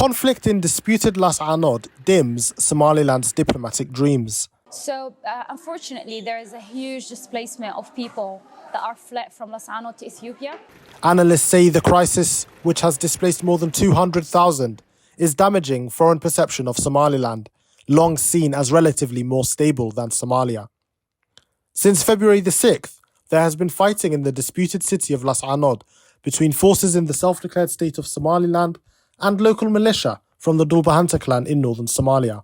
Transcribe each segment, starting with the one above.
conflict in disputed Laascaanood dims Somaliland's diplomatic dreams. So, unfortunately, there is a huge displacement of people that are fled from Laascaanood to Ethiopia. Analysts say the crisis, which has displaced more than 200,000, is damaging foreign perception of Somaliland, long seen as relatively more stable than Somalia. Since February the 6th, there has been fighting in the disputed city of Laascaanood between forces in the self-declared state of Somaliland and local militia from the Dhulbahante clan in northern Somalia.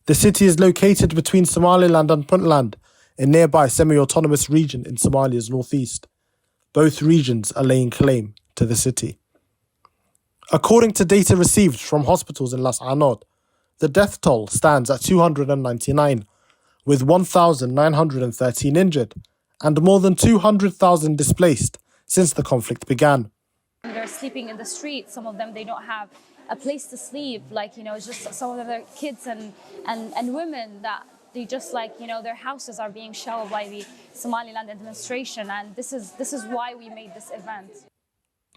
The city is located between Somaliland and Puntland, a nearby semi-autonomous region in Somalia's northeast. Both regions are laying claim to the city. According to data received from hospitals in Laascaanood, the death toll stands at 299, with 1,913 injured and more than 200,000 displaced since the conflict began. They're sleeping in the street. Some of them, they don't have a place to sleep. Just some of them are kids and women that they just their houses are being shelled by the Somaliland administration. And this is why we made this event.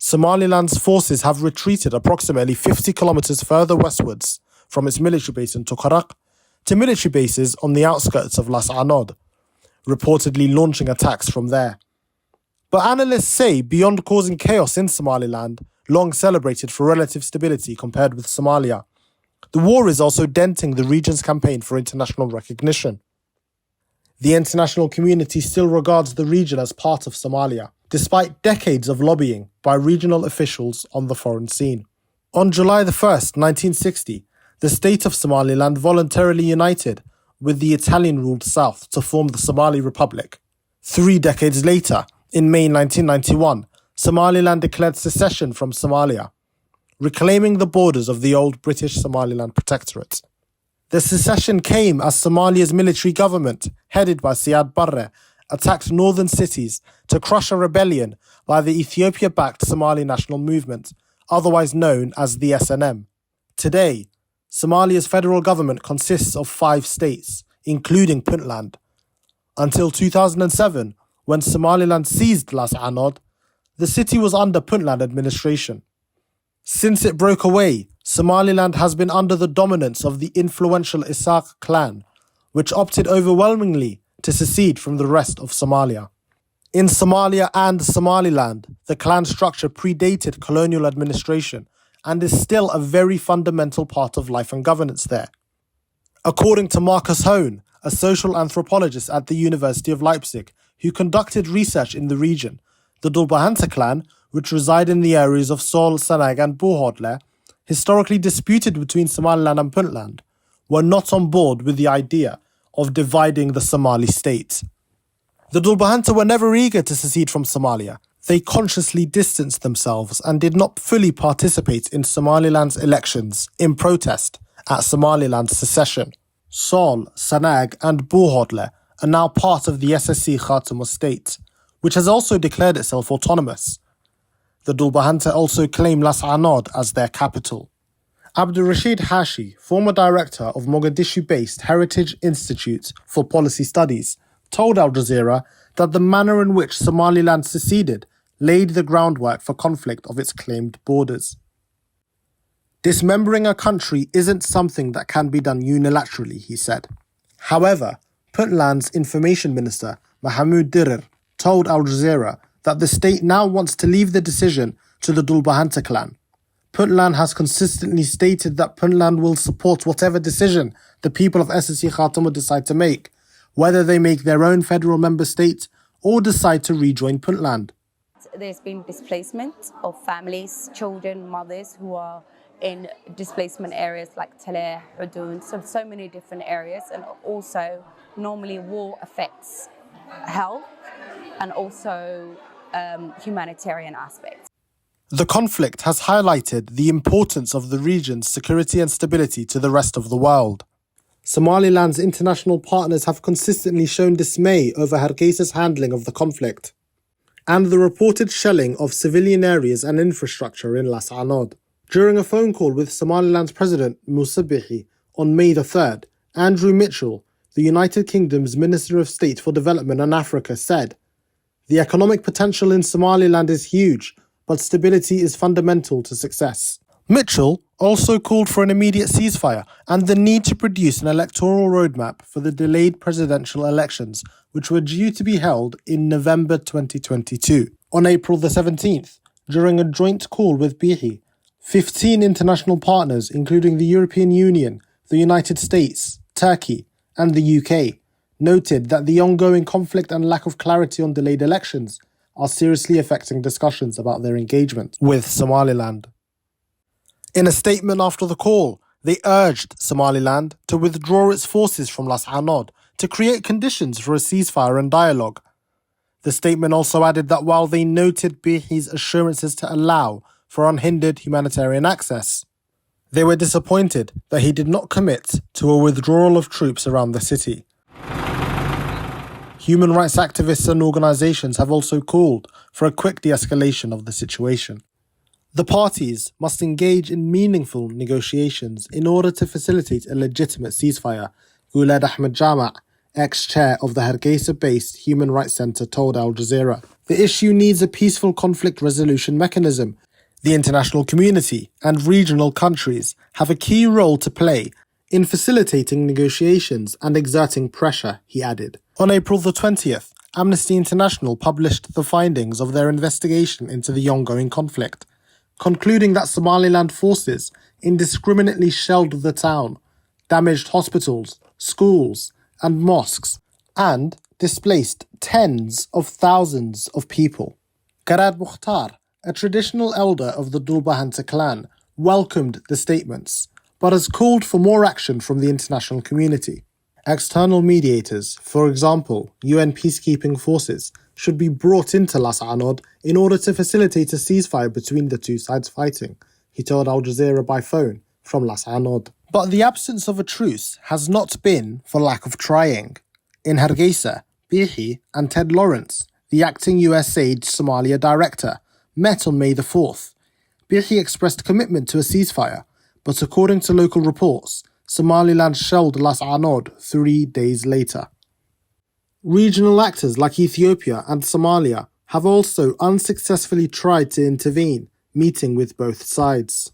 Somaliland's forces have retreated approximately 50 kilometers further westwards from its military base in Tukaraq to military bases on the outskirts of Laascaanood, reportedly launching attacks from there. But analysts say beyond causing chaos in Somaliland, long celebrated for relative stability compared with Somalia, the war is also denting the region's campaign for international recognition. The international community still regards the region as part of Somalia, despite decades of lobbying by regional officials on the foreign scene. On July the 1st, 1960, the state of Somaliland voluntarily united with the Italian-ruled South to form the Somali Republic. 3 decades later, in May 1991, Somaliland declared secession from Somalia, reclaiming the borders of the old British Somaliland Protectorate. The secession came as Somalia's military government, headed by Siad Barre, attacked northern cities to crush a rebellion by the Ethiopia-backed Somali National Movement, otherwise known as the SNM. Today, Somalia's federal government consists of 5 states, including Puntland. Until 2007, when Somaliland seized Laascaanood, the city was under Puntland administration. Since it broke away, Somaliland has been under the dominance of the influential Isaaq clan, which opted overwhelmingly to secede from the rest of Somalia. In Somalia and Somaliland, the clan structure predated colonial administration and is still a very fundamental part of life and governance there. According to Marcus Hone, a social anthropologist at the University of Leipzig, who conducted research in the region, the Dhulbahante clan, which reside in the areas of Sol, Sanag and Buhodle, historically disputed between Somaliland and Puntland, were not on board with the idea of dividing the Somali state. The Dhulbahante were never eager to secede from Somalia. They consciously distanced themselves and did not fully participate in Somaliland's elections in protest at Somaliland's secession. Sol, Sanag and Buhodle are now part of the SSC Khartoum state, which has also declared itself autonomous. The Dhulbahante also claim Laascaanood as their capital. Abdijaliil Haji, former director of Mogadishu-based Heritage Institute for Policy Studies, told Al Jazeera that the manner in which Somaliland seceded laid the groundwork for conflict of its claimed borders. Dismembering a country isn't something that can be done unilaterally, he said. However, Puntland's information minister, Mohammed Haji, told Al Jazeera that the state now wants to leave the decision to the Dhulbahante clan. Puntland has consistently stated that Puntland will support whatever decision the people of SSC Khartoum decide to make, whether they make their own federal member state or decide to rejoin Puntland. There's been displacement of families, children, mothers who are in displacement areas like Taleh, Udun, so many different areas, and also normally war affects health and also humanitarian aspects. The conflict has highlighted the importance of the region's security and stability to the rest of the world. Somaliland's international partners have consistently shown dismay over Hargeysa's handling of the conflict and the reported shelling of civilian areas and infrastructure in Laascaanood. During a phone call with Somaliland's President Musa Bihi on May the 3rd, Andrew Mitchell, the United Kingdom's Minister of State for Development and Africa, said, "The economic potential in Somaliland is huge, but stability is fundamental to success. Mitchell also called for an immediate ceasefire and the need to produce an electoral roadmap for the delayed presidential elections, which were due to be held in November 2022. On April the 17th, during a joint call with Bihi, 15 international partners, including the European Union, the United States, Turkey, and the UK, noted that the ongoing conflict and lack of clarity on delayed elections are seriously affecting discussions about their engagement with Somaliland. In a statement after the call, they urged Somaliland to withdraw its forces from Laascaanood to create conditions for a ceasefire and dialogue. The statement also added that while they noted Bihi's assurances to allow for unhindered humanitarian access, they were disappointed that he did not commit to a withdrawal of troops around the city. Human rights activists and organisations have also called for a quick de-escalation of the situation. The parties must engage in meaningful negotiations in order to facilitate a legitimate ceasefire, Guled Ahmed Jama', ex-chair of the Hargeisa-based Human Rights Centre, told Al Jazeera. The issue needs a peaceful conflict resolution mechanism. The international community and regional countries have a key role to play in facilitating negotiations and exerting pressure, he added. On April the 20th, Amnesty International published the findings of their investigation into the ongoing conflict, concluding that Somaliland forces indiscriminately shelled the town, damaged hospitals, schools, and mosques, and displaced tens of thousands of people. Garad Mukhtar, a traditional elder of the Dhulbahante clan, welcomed the statements, but has called for more action from the international community. External mediators, for example, UN peacekeeping forces, should be brought into Laascaanood in order to facilitate a ceasefire between the two sides fighting, he told Al Jazeera by phone from Laascaanood. But the absence of a truce has not been for lack of trying. In Hargeisa, Bihi and Ted Lawrence, the acting USAID Somalia director, met on May the 4th. Bihi expressed commitment to a ceasefire, but according to local reports, Somaliland shelled Laascaanood 3 days later. Regional actors like Ethiopia and Somalia have also unsuccessfully tried to intervene, meeting with both sides.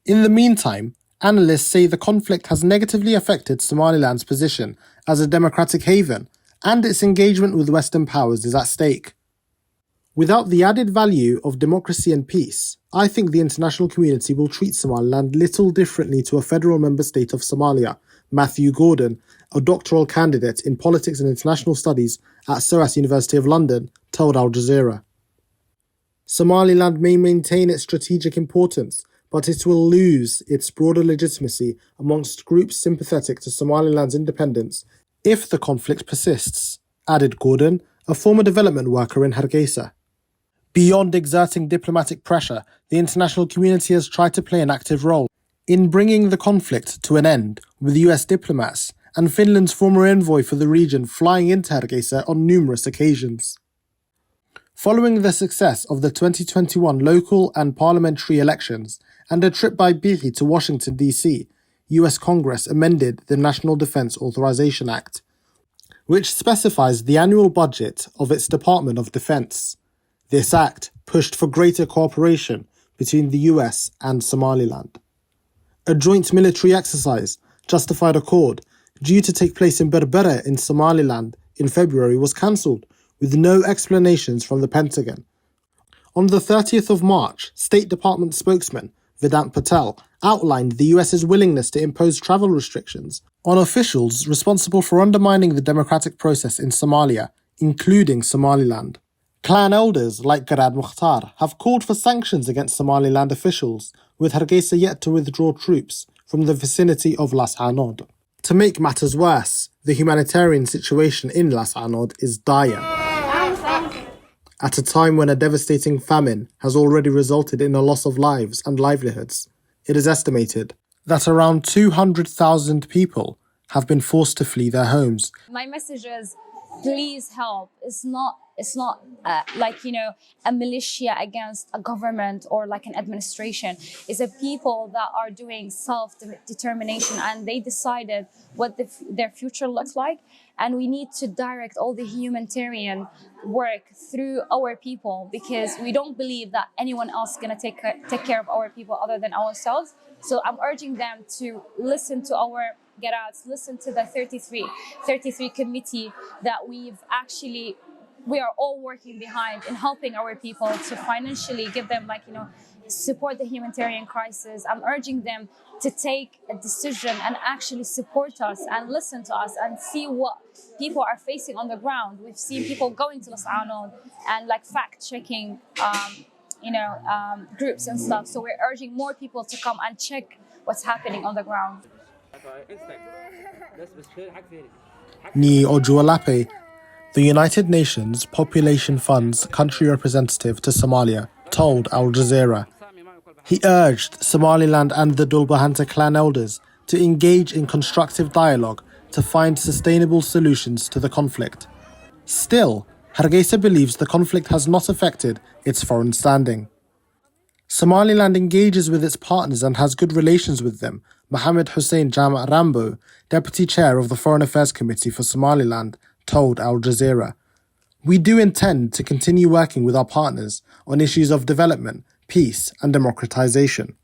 In the meantime, analysts say the conflict has negatively affected Somaliland's position as a democratic haven, and its engagement with Western powers is at stake. Without the added value of democracy and peace, I think the international community will treat Somaliland little differently to a federal member state of Somalia, Matthew Gordon, a doctoral candidate in politics and international studies at SOAS University of London, told Al Jazeera. Somaliland may maintain its strategic importance, but it will lose its broader legitimacy amongst groups sympathetic to Somaliland's independence if the conflict persists, added Gordon, a former development worker in Hargeisa. Beyond exerting diplomatic pressure, the international community has tried to play an active role in bringing the conflict to an end, with US diplomats and Finland's former envoy for the region flying into Hargeisa on numerous occasions. Following the success of the 2021 local and parliamentary elections and a trip by Bihi to Washington, D.C., US Congress amended the National Defense Authorization Act, which specifies the annual budget of its Department of Defense. This act pushed for greater cooperation between the US and Somaliland. A joint military exercise, Justified Accord, due to take place in Berbera in Somaliland in February was cancelled, with no explanations from the Pentagon. On the 30th of March, State Department spokesman Vedant Patel outlined the US's willingness to impose travel restrictions on officials responsible for undermining the democratic process in Somalia, including Somaliland. Clan elders like Garad Mukhtar have called for sanctions against Somaliland officials, with Hargeisa yet to withdraw troops from the vicinity of Laascaanood. To make matters worse, the humanitarian situation in Laascaanood is dire. At a time when a devastating famine has already resulted in a loss of lives and livelihoods, it is estimated that around 200,000 people have been forced to flee their homes. My message is, please help. It's not like, you know, a militia against a government or like an administration. It's a people that are doing self-determination, and they decided what their future looks like. And we need to direct all the humanitarian work through our people, because we don't believe that anyone else is going to take care of our people other than ourselves. So I'm urging them to listen to our get-outs, listen to the 33 committee that we are all working behind in helping our people to financially give them, like, you know, support the humanitarian crisis. I'm urging them to take a decision and actually support us and listen to us and see what people are facing on the ground. We've seen people going to Laascaanood and like fact-checking, groups and stuff. So we're urging more people to come and check what's happening on the ground. Ni Ojualape, the United Nations Population Fund's country representative to Somalia, told Al Jazeera. He urged Somaliland and the Dhulbahante clan elders to engage in constructive dialogue to find sustainable solutions to the conflict. Still, Hargeisa believes the conflict has not affected its foreign standing. Somaliland engages with its partners and has good relations with them, Mohammed Hussein Jama Rambo, Deputy Chair of the Foreign Affairs Committee for Somaliland, told Al Jazeera. We do intend to continue working with our partners on issues of development, peace and democratization.